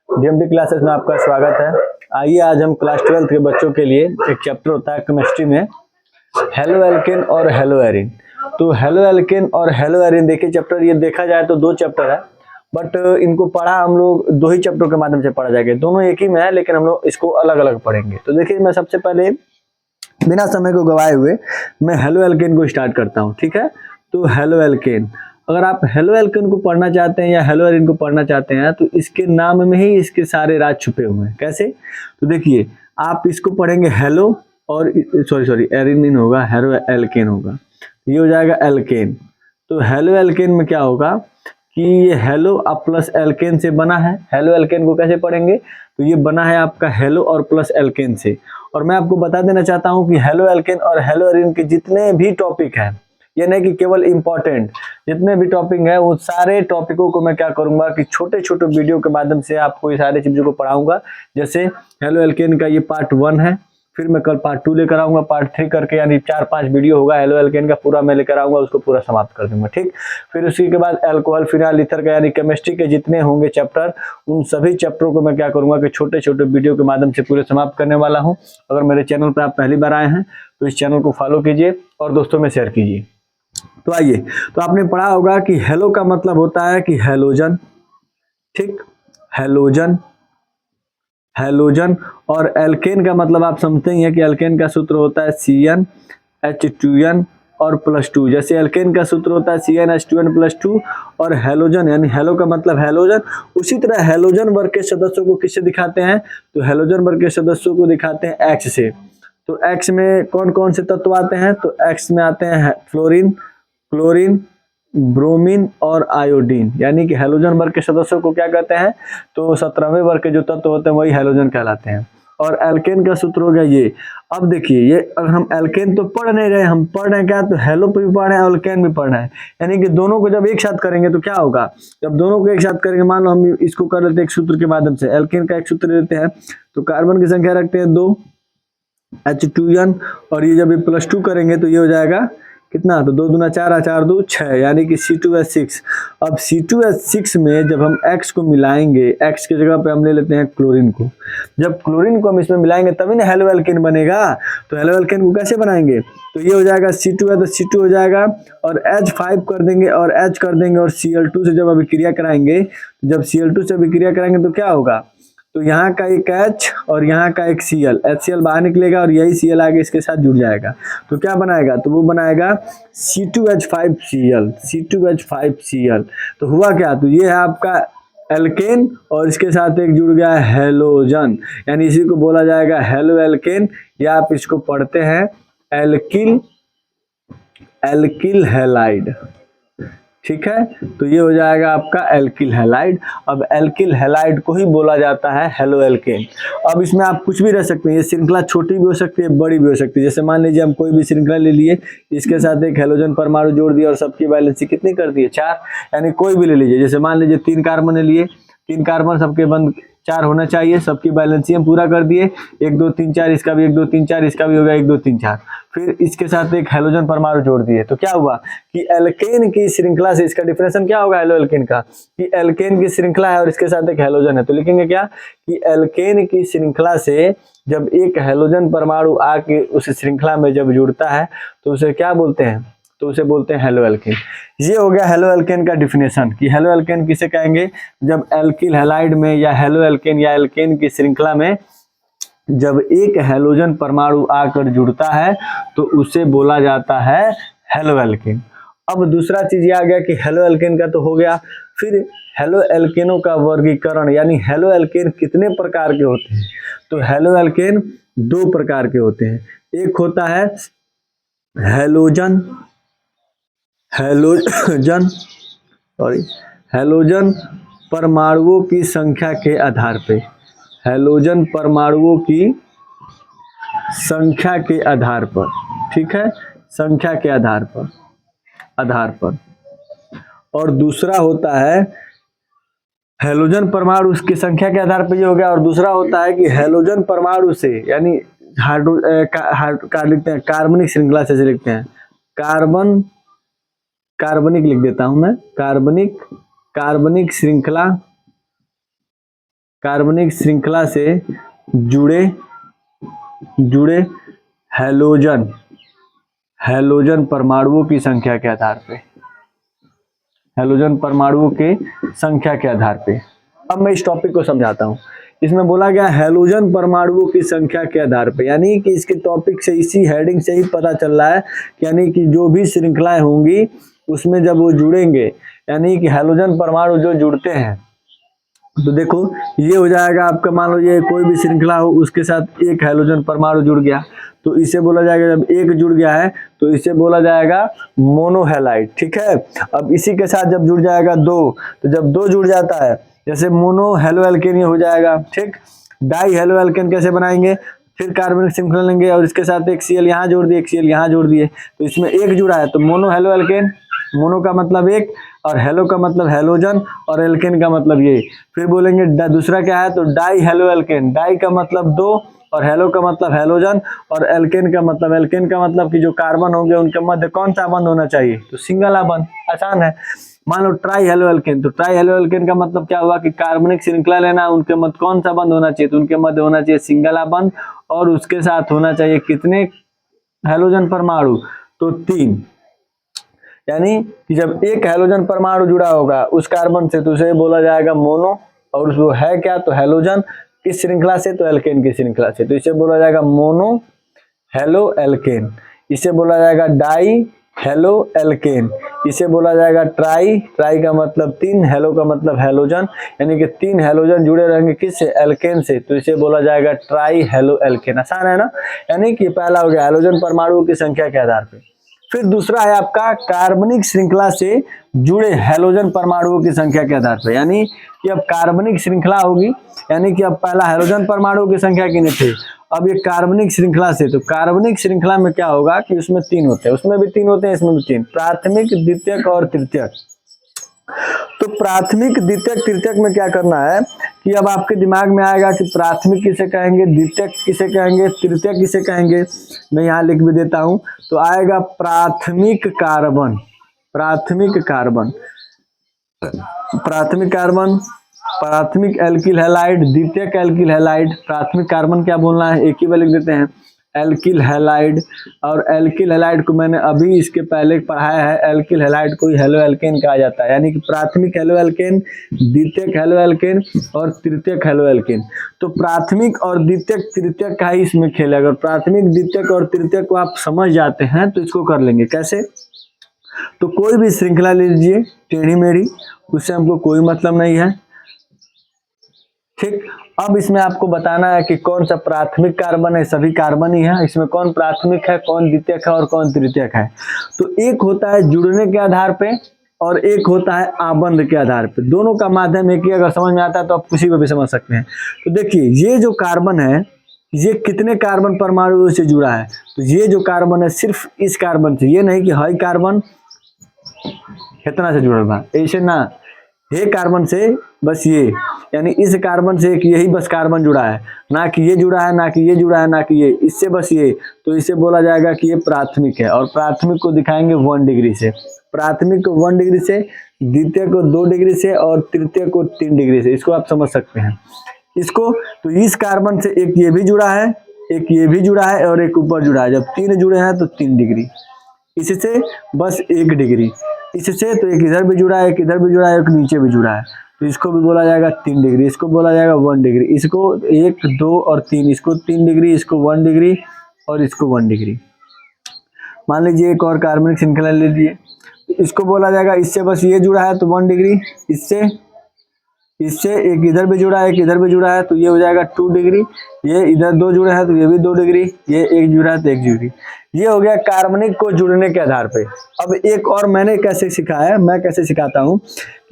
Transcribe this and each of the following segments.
DMD classes में आपका स्वागत है। आइए आज हम क्लास 12 के बच्चों के लिए एक चैप्टर होता है केमिस्ट्री में हेलो एल्केन और हेलो एरिन। तो हेलो एल्केन और हेलो एरिन देखिए चैप्टर, ये देखा जाए तो दो चैप्टर है, बट इनको पढ़ा हम लोग दो ही चैप्टर के माध्यम से पढ़ा जाएगा। दोनों एक ही में है लेकिन हम लोग इसको अलग अलग पढ़ेंगे। तो देखिए मैं सबसे पहले बिना समय को गवाए हुए मैं हेलो एल्केन को स्टार्ट करता हूँ, ठीक है। तो हेलो एल्केन, अगर आप हेलो एल्केन को पढ़ना चाहते हैं या हेलो एरिन को पढ़ना चाहते हैं तो इसके नाम में ही इसके सारे राज छुपे हुए हैं। कैसे? तो देखिए आप इसको पढ़ेंगे हेलो और सॉरी एरिन नहीं होगा, हेलो एल्केन होगा, ये हो जाएगा एल्केन। तो हेलो एल्केन में क्या होगा कि ये हेलो अब प्लस एल्केन से बना है। हेलो एल्केन को कैसे पढ़ेंगे? तो ये बना है आपका हेलो और प्लस एल्केन से। और मैं आपको बता देना चाहता हूं कि हेलो एल्केन और हेलो एरिन के जितने भी टॉपिक हैं, ये नहीं कि केवल इंपॉर्टेंट, जितने भी टॉपिक है वो सारे टॉपिकों को मैं क्या करूंगा कि छोटे छोटे वीडियो के माध्यम से आपको ये सारी चीजों को पढ़ाऊंगा। जैसे हेलो एल्केन का ये पार्ट 1 है, फिर मैं कल पार्ट 2 लेकर आऊंगा, पार्ट 3 करके, यानी 4-5 वीडियो होगा हेलो एल्केन का पूरा मैं लेकर आऊंगा, उसको पूरा समाप्त कर दूंगा, ठीक। फिर उसी के बाद अल्कोहल फिनाइल ईथर का यानी केमिस्ट्री के जितने होंगे चैप्टर, उन सभी चैप्टरों को मैं क्या करूंगा कि छोटे छोटे वीडियो के माध्यम से पूरे समाप्त करने वाला हूं। अगर मेरे चैनल पर आप पहली बार आए हैं तो इस चैनल को फॉलो कीजिए और दोस्तों में शेयर कीजिए। तो आइए, तो आपने पढ़ा होगा कि हेलो का मतलब होता है कि हैलोजन, ठीक, हैलोजन, हैलोजन। और एल्केन का मतलब आप समझते ही हैं कि एल्केन का सूत्र होता है CnH2n और +2। जैसे एल्केन का सूत्र होता है CnH2n +2 और हैलोजन यानी हेलो का मतलब हैलोजन, उसी तरह हैलोजन वर्ग के सदस्यों को किससे दिखाते हैं? तो हैलोजन वर्ग के सदस्यों को दिखाते हैं H से। तो X में कौन कौन से तत्व आते हैं? तो X में आते हैं फ्लोरीन, क्लोरीन, ब्रोमीन और आयोडीन, यानी कि हैलोजन वर्ग के सदस्यों को क्या कहते हैं? तो 17वें वर्ग के जो तत्व होते हैं वही हैलोजन कहलाते हैं। और एल्केन का सूत्र हो गया ये। अब देखिए ये अगर हम एल्केन तो पढ़ नहीं रहे, हम पढ़ रहे हैं क्या? तो हेलो पे भी पढ़ रहे हैं और एल्केन भी पढ़ रहे हैं, यानी कि दोनों को जब एक साथ करेंगे तो क्या होगा? जब दोनों को एक साथ करेंगे, मान लो हम इसको कर लेते हैं एक सूत्र के माध्यम से, एल्केन का एक सूत्र लेते हैं, तो कार्बन की संख्या रखते हैं 2 H2n, और ये जब ये +2 करेंगे तो ये हो जाएगा कितना? तो 2 दूना 4, 4 2 6, यानी कि C2H6। अब C2H6 में जब हम X को मिलाएंगे, X की जगह पे हम ले लेते हैं क्लोरीन को, जब क्लोरीन को हम इसमें मिलाएंगे तभी ना हेलो एल्केन बनेगा। तो हेलो एल्केन को कैसे बनाएंगे? तो ये हो जाएगा C2 है तो C2 हो जाएगा और H5 कर देंगे और H कर देंगे और Cl2 से जब अभिक्रिया कराएंगे, जब Cl2 से अभिक्रिया कराएंगे तो क्या होगा? तो यहाँ का एक H और यहाँ का एक Cl, HCl बाहर निकलेगा और यही Cl आगे इसके साथ जुड़ जाएगा, तो क्या बनाएगा? तो वो बनाएगा C2H5Cl, C2H5Cl। तो हुआ क्या? तो ये है आपका एल्केन और इसके साथ एक जुड़ गया है हेलोजन, यानी इसी को बोला जाएगा हेलो एल्केन, या आप इसको पढ़ते हैं एल्किल, एल्किल हैलाइड, ठीक है। तो ये हो जाएगा आपका एल्किल हैलाइड। अब एल्किल हैलाइड को ही बोला जाता है हेलो एल्केन। अब इसमें आप कुछ भी रह सकते हैं, ये श्रृंखला छोटी भी हो सकती है, बड़ी भी हो सकती है। जैसे मान लीजिए हम कोई भी श्रृंखला ले लिए, इसके साथ एक हेलोजन परमाणु जोड़ दिया और सबकी वैलेंसी कितनी कर दी है? 4, यानी कोई भी ले लीजिए। जैसे मान लीजिए 3 कार्बन ले लिए, 3 कार्बन सबके बंद 4 होना चाहिए, सबकी बैलेंसी हम पूरा कर दिए, 1 2 3 4, इसका भी 1 2 3 4, इसका भी होगा 1 2 3 4, फिर इसके साथ एक हेलोजन परमाणु जोड़ दिए, तो क्या हुआ कि एल्केन की श्रृंखला से, इसका डिफिनेशन क्या होगा हेलो एल्केन का, कि एल्केन की श्रृंखला है और इसके साथ एक हेलोजन है, तो लिखेंगे क्या कि एल्केन की श्रृंखला से जब एक हेलोजन परमाणु आके उस श्रृंखला में जब जुड़ता है तो उसे क्या बोलते हैं? तो उसे बोलते हैं हेलो एल्केन। ये हो गया हेलो एल्केन का डिफिनेशन कि हेलो एल्केन किसे कहेंगे? जब एल्किल हैलाइड में या हेलो एल्केन या एल्केन की श्रृंखला में जब एक हेलोजन परमाणु आकर जुड़ता है तो उसे बोला जाता है हेलो एल्केन। अब दूसरा चीज ये आ गया कि हेलो एल्केन का तो हो गया, फिर हेलो एल्केनों का वर्गीकरण, यानी हेलो एल्केन कितने प्रकार के होते हैं? तो हेलो एल्केन 2 प्रकार के होते हैं। एक होता है हेलोजन, हेलोजन सॉरी हेलोजन परमाणुओं की संख्या के आधार पे, हेलोजन परमाणुओं की संख्या के आधार पर, ठीक है, संख्या के आधार पर। और दूसरा होता है हेलोजन परमाणु उसकी संख्या के आधार पर, ये हो गया। और दूसरा होता है कि हेलोजन परमाणु से, यानी लिखते हैं कार्बनिक श्रृंखला से लिखते हैं, कार्बनिक लिख देता हूं मैं, कार्बनिक श्रृंखला कार्बनिक श्रृंखला से जुड़े हैलोजन परमाणुओं की संख्या के आधार पे, हैलोजन परमाणुओं के संख्या के आधार पे। अब मैं इस टॉपिक को समझाता हूँ। इसमें बोला गया हैलोजन परमाणुओं की संख्या के आधार पे, यानी कि इसके टॉपिक से, इसी हेडिंग से ही पता चल रहा है, यानी कि जो भी श्रृंखलाएं होंगी उसमें जब वो जुड़ेंगे, यानी कि हैलोजन परमाणु जो जुड़ते हैं, तो देखो ये हो जाएगा आपका, मान लो ये कोई भी श्रृंखला हो, उसके साथ एक हैलोजन परमाणु जुड़ गया तो इसे बोला जाएगा, जब एक जुड़ गया है तो इसे बोला जाएगा मोनोहैलाइड। ठीक है। अब इसी के साथ जब जुड़ जाएगा दो, तो जब दो जुड़ जाता है, जैसे मोनो हेलो एल्केन ये हो जाएगा। ठीक। डाई हेलो एल्केन कैसे बनाएंगे, फिर कार्बनिक श्रृंखला लेंगे और इसके साथ एक Cl यहाँ जोड़ दिए, एक Cl यहाँ जोड़ दिए, तो इसमें एक जुड़ा है तो मोनो हेलो एल्केन। मोनो का मतलब एक, और हेलो का मतलब हैलोजन, और एल्केन का मतलब ये। फिर बोलेंगे दूसरा क्या है, तो डाई हेलो एल्केन। डाई का मतलब दो, और हेलो का मतलब हैलोजन, और एल्केन का मतलब कि जो कार्बन होंगे उनके मध्य कौन सा बंध होना चाहिए, तो सिंगल बंध। आसान है। मान लो ट्राई हेलो एल्केन, तो ट्राई हेलो एल्केन का मतलब क्या हुआ कि कार्बनिक श्रृंखला लेना, उनके मध्य कौन सा बंध होना चाहिए, तो उनके मध्य होना चाहिए सिंगल बंध, और उसके साथ होना चाहिए कितने हैलोजन परमाणु, तो 3। यानी कि जब एक हैलोजन परमाणु जुड़ा होगा उस कार्बन से, तो उसे बोला जाएगा मोनो, और वो है क्या, तो हैलोजन। किस श्रृंखला से, तो एल्केन की श्रृंखला से, तो इसे बोला जाएगा मोनो हेलो एल्केन। इसे बोला जाएगा डाई हेलो एल्केन। इसे बोला जाएगा ट्राई का मतलब 3, हेलो का मतलब हैलोजन, यानी कि 3 हैलोजन जुड़े रहेंगे किससे, एल्केन से, तो इसे बोला जाएगा ट्राई हेलो एल्केन। आसान है ना। यानी कि पहला हो गया हैलोजन परमाणुओं की संख्या के आधार पे। फिर दूसरा है आपका कार्बनिक श्रृंखला से जुड़े हैलोजन परमाणुओं की संख्या के आधार पर, यानी कि अब कार्बनिक श्रृंखला होगी, यानी कि अब पहला हैलोजन परमाणुओं की संख्या कितने थे, अब ये कार्बनिक श्रृंखला से, तो कार्बनिक श्रृंखला में क्या होगा कि उसमें 3 होते हैं, उसमें भी 3 होते हैं, इसमें भी 3, प्राथमिक, द्वितीयक और तृतीयक। तो प्राथमिक, द्वितीयक, तृतीयक में क्या करना है कि अब आपके दिमाग में आएगा कि प्राथमिक किसे कहेंगे, द्वितीयक किसे कहेंगे, तृतीयक किसे कहेंगे। मैं यहाँ लिख भी देता हूं, तो आएगा प्राथमिक कार्बन, प्राथमिक कार्बन, प्राथमिक कार्बन, प्राथमिक एल्किल हैलाइड, द्वितीयक एल्किल हैलाइड। प्राथमिक कार्बन क्या बोलना है, एक ही बार लिख देते हैं, एल्किल हैलाइड। और एल्किल हैलाइड को मैंने अभी इसके पहले पढ़ाया है, एल्किल हैलाइड को हेलो एल्केन कहा जाता है, यानी कि प्राथमिक हेलो एल्केन, द्वितीयक हेलो एल्केन और तृतीयक हेलो एल्केन। तो प्राथमिक और द्वितीयक तृतीयक का ही इसमें खेल है। अगर प्राथमिक, द्वितीयक और तृतीयक को आप समझ जाते हैं तो इसको कर लेंगे कैसे। तो कोई भी श्रृंखला लीजिए टेढ़ी मेढ़ी, उससे हमको कोई मतलब नहीं है। ठीक। अब इसमें आपको बताना है कि कौन सा प्राथमिक कार्बन है, सभी कार्बन ही है, इसमें कौन प्राथमिक है, कौन द्वितीयक है और कौन तृतीयक है। तो एक होता है जुड़ने के आधार पे और एक होता है आबंध के आधार पे, दोनों का माध्यम एक ही। अगर समझ में आता है तो आप किसी को भी समझ सकते हैं। तो देखिए ये जो कार्बन है, ये कितने कार्बन परमाणुओं से जुड़ा है, तो ये जो कार्बन है सिर्फ इस कार्बन से, ये नहीं कि हाई कार्बन कितना से जुड़ा हुआ, ऐसे ना, ये कार्बन से बस ये, यानी इस कार्बन से एक यही बस कार्बन जुड़ा है, ना कि ये जुड़ा है, ना कि ये जुड़ा है, ना कि ये, इससे बस ये, तो इसे बोला जाएगा कि ये प्राथमिक है। और प्राथमिक को दिखाएंगे 1 डिग्री से, प्राथमिक को 1 डिग्री से, द्वितीय को 2 डिग्री से और तृतीय को 3 डिग्री से। इसको आप समझ सकते हैं इसको। तो इस कार्बन से एक ये भी जुड़ा है, एक ये भी जुड़ा है और एक ऊपर जुड़ा है। जब 3 जुड़े हैं तो 3 डिग्री, इससे बस 1 डिग्री, इससे तो एक इधर भी जुड़ा है, एक इधर भी जुड़ा है, एक नीचे भी जुड़ा है, तो इसको भी बोला जाएगा 3 डिग्री, इसको बोला जाएगा 1 डिग्री, इसको 1, 2 और 3, इसको 3 डिग्री, इसको 1 डिग्री और इसको 1 डिग्री। मान लीजिए एक और कार्बनिक श्रृंखला ले लीजिए, इसको बोला जाएगा, इससे बस ये जुड़ा है तो 1 डिग्री, इससे एक इधर भी जुड़ा है, एक इधर भी जुड़ा है, तो ये हो जाएगा 2 डिग्री, ये इधर 2 जुड़े हैं तो ये भी 2 डिग्री, ये एक जुड़ा है तो 1 डिग्री। ये हो गया कार्बनिक को जुड़ने के आधार पे। अब एक और मैंने कैसे सिखाया है, मैं कैसे सिखाता हूँ,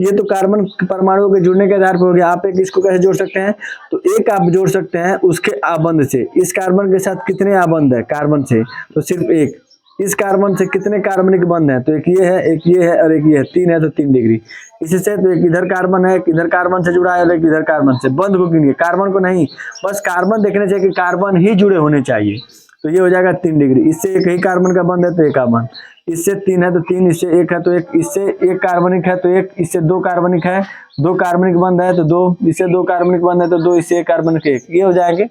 ये तो कार्बन परमाणुओं के जुड़ने के आधार पर हो गया। आप एक इसको कैसे जोड़ सकते हैं, तो एक आप जोड़ सकते हैं उसके आबंध से। इस कार्बन के साथ कितने आबंध है कार्बन से, तो सिर्फ एक। इस कार्बन से कितने कार्बनिक बंध है, तो एक ये है, एक ये है और एक ये है, 3 है तो 3 डिग्री। इससे तो एक इधर कार्बन है, एक इधर कार्बन से जुड़ा है और एक इधर कार्बन से। बंध को गिनिए, कार्बन को नहीं, बस कार्बन देखने चाहिए कि कार्बन ही जुड़े होने चाहिए। तो ये हो जाएगा 3 डिग्री। इससे एक ही कार्बन का बंध है तो एक कार्बन, इससे 3 है तो 3, इससे 1 है तो 1, इससे 1 कार्बनिक है तो 1, इससे 2 कार्बनिक है, 2 कार्बनिक बंध है तो 2, इससे 2 कार्बनिक बंध है तो 2, इससे 1 कार्बनिक 1। ये हो जाएंगे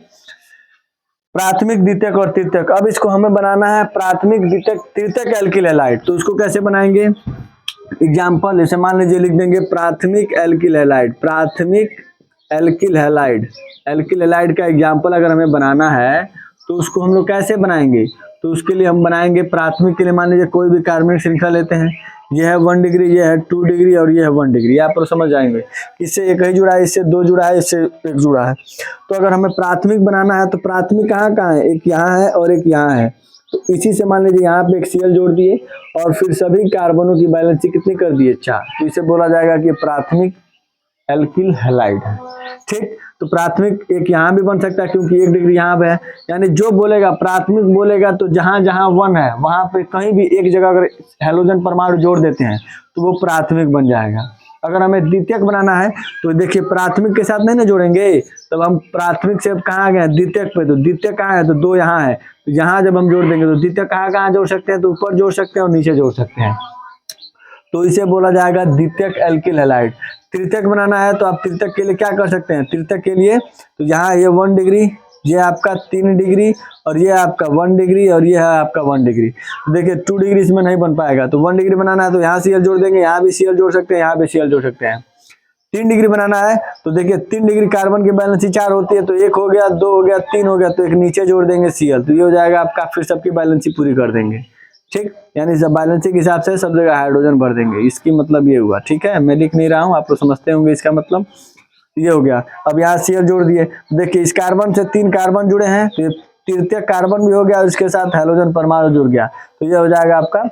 प्राथमिक, द्वितीयक और तृतीयक। अब इसको हमें बनाना है प्राथमिक, द्वितीयक, तृतीयक एल्किल हैलाइड। तो उसको कैसे बनाएंगे? एग्जाम्पल जैसे मान लीजिए लिख देंगे प्राथमिक एल्किल हैलाइड, प्राथमिक एल्किल हैलाइड। एल्किल हैलाइड का एग्जाम्पल अगर हमें बनाना है तो उसको हम लोग कैसे बनाएंगे? तो उसके लिए हम बनाएंगे प्राथमिक के लिए मान लीजिए कोई भी कार्बनिक श्रृंखला लेते हैं, ये है 1 डिग्री, ये है 2 डिग्री और ये है 1 डिग्री। आप लोग समझ जाएंगे इससे एक ही जुड़ा है, इससे 2 जुड़ा है, इससे 1 जुड़ा है। तो अगर हमें प्राथमिक बनाना है तो प्राथमिक कहाँ कहाँ है? एक यहाँ है और एक यहाँ है। तो इसी से मान लीजिए यहाँ पे एक Cl जोड़ दिए और फिर सभी कार्बनों की वैलेंसी कितनी कर दिए? 4। तो इसे बोला जाएगा कि प्राथमिक एल्किल हैलाइड है। ठीक, तो प्राथमिक एक यहाँ भी बन सकता है क्योंकि 1 डिग्री यहाँ पे है। यानी जो बोलेगा प्राथमिक बोलेगा तो जहां जहां 1 है वहां पे कहीं भी एक जगह अगर हैलोजन परमाणु जोड़ देते हैं तो वो प्राथमिक बन जाएगा। अगर हमें द्वितीयक बनाना है तो देखिए प्राथमिक के साथ नहीं ना जोड़ेंगे, तब हम प्राथमिक से अब कहाँ गए? द्वितीयक पे। तो द्वितीयक कहाँ है? तो 2 यहाँ है, तो यहाँ जब हम जोड़ देंगे तो द्वितीयक कहाँ कहाँ जोड़ सकते हैं? तो ऊपर जोड़ सकते हैं और नीचे जोड़ सकते हैं। तो इसे बोला जाएगा द्वितीयक एल्किल हैलाइड। तृतीयक बनाना है तो आप तृतीयक के लिए क्या कर सकते हैं? तृतीयक के लिए तो यहाँ ये 1 डिग्री, ये आपका 3 डिग्री और ये आपका 1 डिग्री और ये है आपका 1 डिग्री। तो देखिए 2 डिग्री इसमें नहीं बन पाएगा, तो 1 डिग्री बनाना है तो यहाँ Cl जोड़ देंगे, यहाँ भी Cl जोड़ सकते हैं, यहाँ भी Cl जोड़ सकते हैं। 3 डिग्री बनाना है तो देखिए 3 डिग्री कार्बन की बैलेंसी 4 होती है, तो 1 हो गया, 2 हो गया, 3 हो गया, तो एक नीचे जोड़ देंगे Cl। तो ये हो जाएगा आपका, फिर सबकी बैलेंसी पूरी कर देंगे। ठीक, यानी सब बैलेंसी के हिसाब से सब जगह हाइड्रोजन भर देंगे। इसकी मतलब ये हुआ। ठीक है, मैं लिख नहीं रहा हूँ, आप लोग समझते होंगे इसका मतलब। ये हो गया। अब यहाँ Cl जोड़ दिए, देखिए इस कार्बन से 3 कार्बन जुड़े हैं तो तृतीयक कार्बन भी हो गया और इसके साथ हैलोजन परमाणु जुड़ गया, तो ये हो जाएगा आपका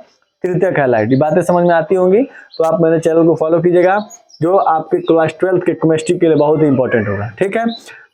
तृतीयक हैलाइड। ये बातें समझ में आती होंगी, तो आप मेरे चैनल को फॉलो कीजिएगा, जो आपके क्लास 12 के केमिस्ट्री के लिए बहुत ही इंपॉर्टेंट होगा। ठीक है,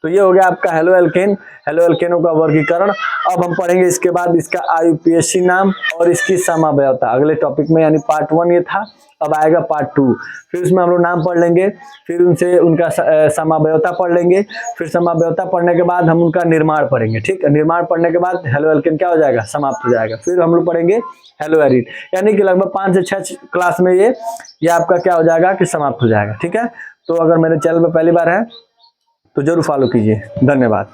तो ये हो गया आपका हेलो एल्केन, हेलो एल्केनों का वर्गीकरण। अब हम पढ़ेंगे इसके बाद इसका IUPAC नाम और इसकी समअवयवता अगले टॉपिक में, यानी पार्ट 1 ये था, अब आएगा पार्ट 2। फिर उसमें हम लोग नाम पढ़ लेंगे, फिर उनसे उनका समअवयवता पढ़ लेंगे, फिर समअवयवता पढ़ने के बाद हम उनका निर्माण पढ़ेंगे। ठीक है, निर्माण पढ़ने के बाद हेलो एल्केन क्या हो जाएगा? समाप्त हो जाएगा। फिर हम लोग पढ़ेंगे हेलो एरिन, यानी कि लगभग 5 से 6 क्लास में ये आपका क्या हो जाएगा कि समाप्त हो जाएगा। ठीक है, तो अगर मेरे चैनल पर पहली बार है तो जरूर फॉलो कीजिए। धन्यवाद।